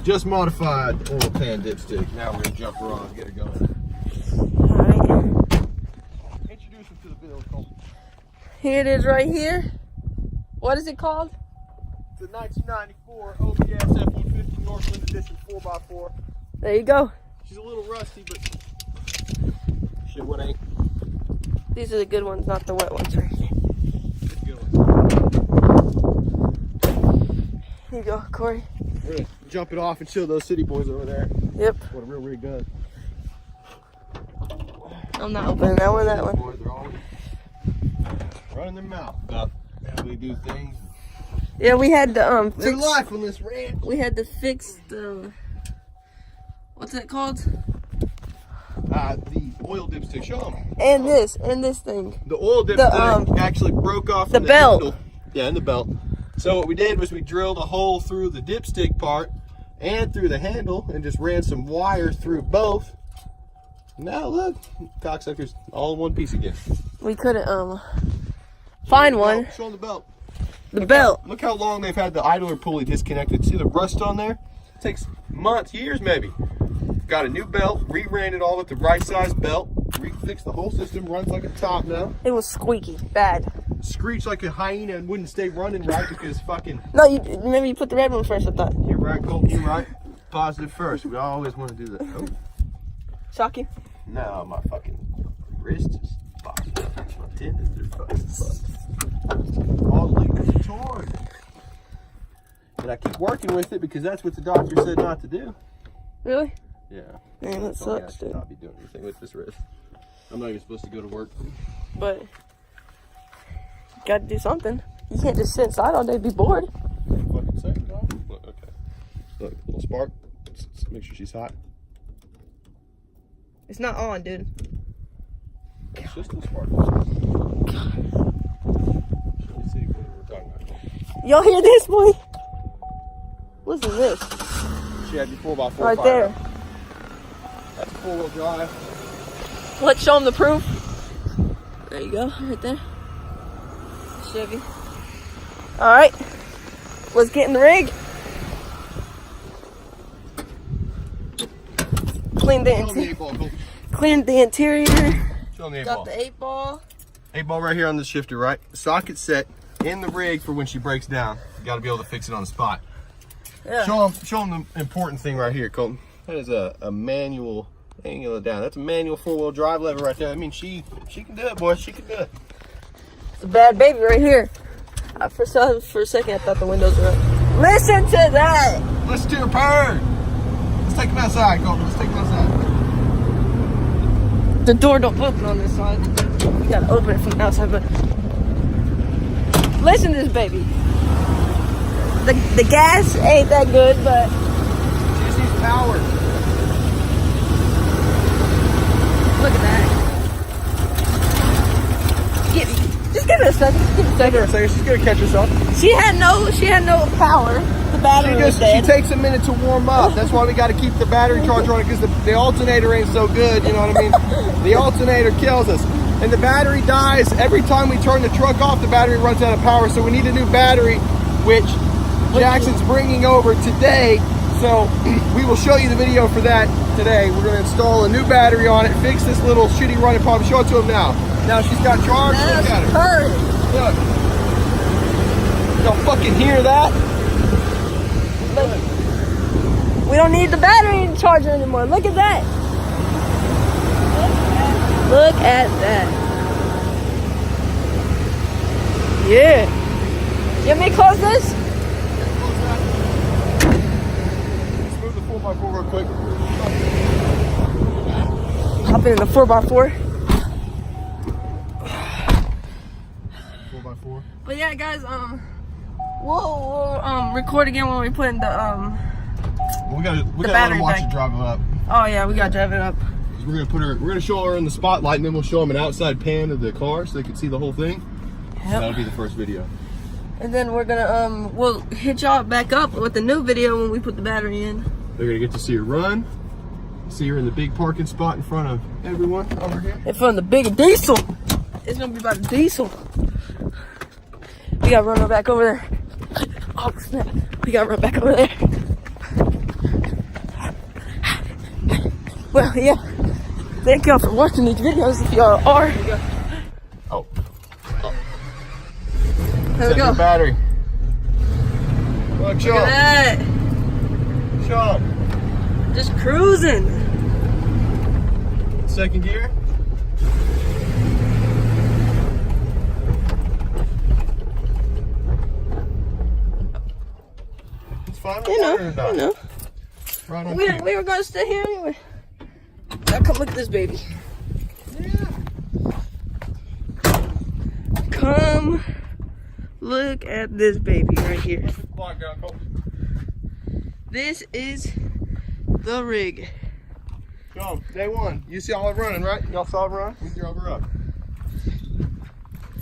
Just modified oil pan dipstick. Now we're gonna jump her on and get her going. Alright. Introduce her to the build, Cole. Here it is right here. What is it called? It's a 1994 OBS F-150 Northland Edition 4x4. There you go. She's a little rusty, but shit, what ain't? These are the good ones, not the wet ones right here. It's a good one. Here you go, Corey. We're gonna jump it off and show those city boys over there Yep. what a real rig does. I'm not opening that one, that one. Boys are always running their mouth about how we do things. Yeah, we had to Live fix, life on this ranch. we had to fix the, what's it called? The oil dipstick. Show them. And this thing. The oil dipstick actually broke off the from belt. handle. Yeah, and the belt. So what we did was we drilled a hole through the dipstick part and through the handle and just ran some wire through both. Now look, cocksuckers all in one piece again. We couldn't find one. Show them the belt. The belt. Look how long they've had the idler pulley disconnected. See the rust on there? It takes months, years maybe. Got a new belt, re-ran it all with the right size belt, re-fixed the whole system, runs like a top now. It was squeaky, bad. Screeched like a hyena and wouldn't stay running right because fucking... No, you remember you put the red one first, I thought. You're right, Colton, you're right. Positive first. We always want to do that. Oh. Shock you? No, my fucking wrist is positive. My tendons are fucking fucked. All the ligaments are torn. And I keep working with it because that's what the doctor said not to do. Really? Yeah. Man, that Told me sucks, I should dude. not be doing anything with this wrist. I'm not even supposed to go to work. But you gotta do something. You can't just sit inside all day and be bored. Fucking second off. Look, okay. Look, little spark. Let's make sure she's hot. It's not on, dude. It's just a spark. Let me see what we're talking about. Y'all hear this, boy? Listen to this. She had your 4x4 Right fire. there. That's a 4-wheel drive. Let's show them the proof. There you go, right there. Chevy. Alright. Let's get in the rig. Clean the interior. Show me the 8 Got ball. the 8 ball. 8 ball right here on the shifter, right? Socket set in the rig for when she breaks down. You got to be able to fix it on the spot. Yeah. Show them the important thing right here, Colton. That is a manual angle it down. That's a manual 4-wheel drive lever right there. I mean, she can do it, boy. She can do it. It's a bad baby right here. For a second, I thought the windows were up. Listen to that. Listen to her purr. Let's take him outside, Colton. Let's take him outside. The door don't open on this side. You gotta open it from the outside, but listen to this baby. The gas ain't that good, but She just needs power. look at that. Just give it a second. Just give it a second. She's gonna catch herself. She had no power. The battery was She dead. takes a minute to warm up. That's why we got to keep the battery charger on it because the alternator ain't so good. You know what I mean? The alternator kills us. And the battery dies every time we turn the truck off. The battery runs out of power. So we need a new battery, which Jackson's bringing over today. So we will show you the video for that today. We're going to install a new battery on it, fix this little shitty running problem. Show it to him now. Now she's got charge. Look at her. Look. Y'all fucking hear that? We don't need the battery charger anymore. Look at that. Look at that. Yeah. You want me to close this? Let's move the 4x4 real quick. Hop in the 4x4. 4x4. But yeah, guys, we'll record again when we put in the Well, we gotta let battery them watch back. it drive it up. Oh yeah, we gotta drive it up. We're gonna show her in the spotlight, and then we'll show them an outside pan of the car so they can see the whole thing. Yep. That'll be the first video. And then we're gonna we'll hit y'all back up with the new video when we put the battery in. They're gonna get to see her run, see her in the big parking spot in front of everyone over here. In front of the big diesel. It's gonna be about the diesel. We gotta run her back over there. Oh snap! We gotta run back over there. Well, yeah. Thank y'all for watching these videos if y'all are. Oh. There we go. The battery. Look, show Look at him. that. Show him. Just cruising. Second gear. It's fine. You know. Right on We cue. were gonna stay here anyway. Now come look at this baby. Yeah. Come look at this baby right here. Quiet down, Cole. This is the rig. Show 'em. Day one. You see all it running, right? Y'all saw it run? We drove her up.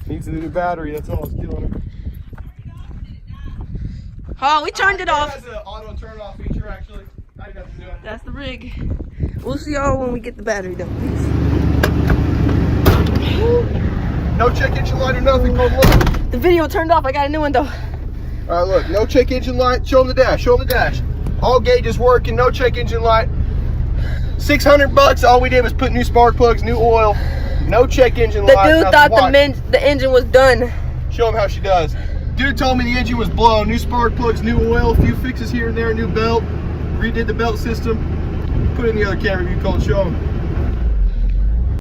Needs a new battery. That's all it's killing her. Oh, we turned it off. It has an auto turn off feature, actually. I got to do it. That's the rig. We'll see y'all when we get the battery done. No check engine light or nothing, Cole. Look. The video turned off. I got a new one though. All right, look. No check engine light. Show them the dash. Show them the dash. All gauges working. No check engine light. $600. All we did was put new spark plugs, new oil, no check engine The light. dude nothing. thought Watch. the engine was done. Show him how she does. Dude told me the engine was blown. New spark plugs, new oil, a few fixes here and there, new belt. Redid the belt system. Put in the other camera view, Cole. Show him.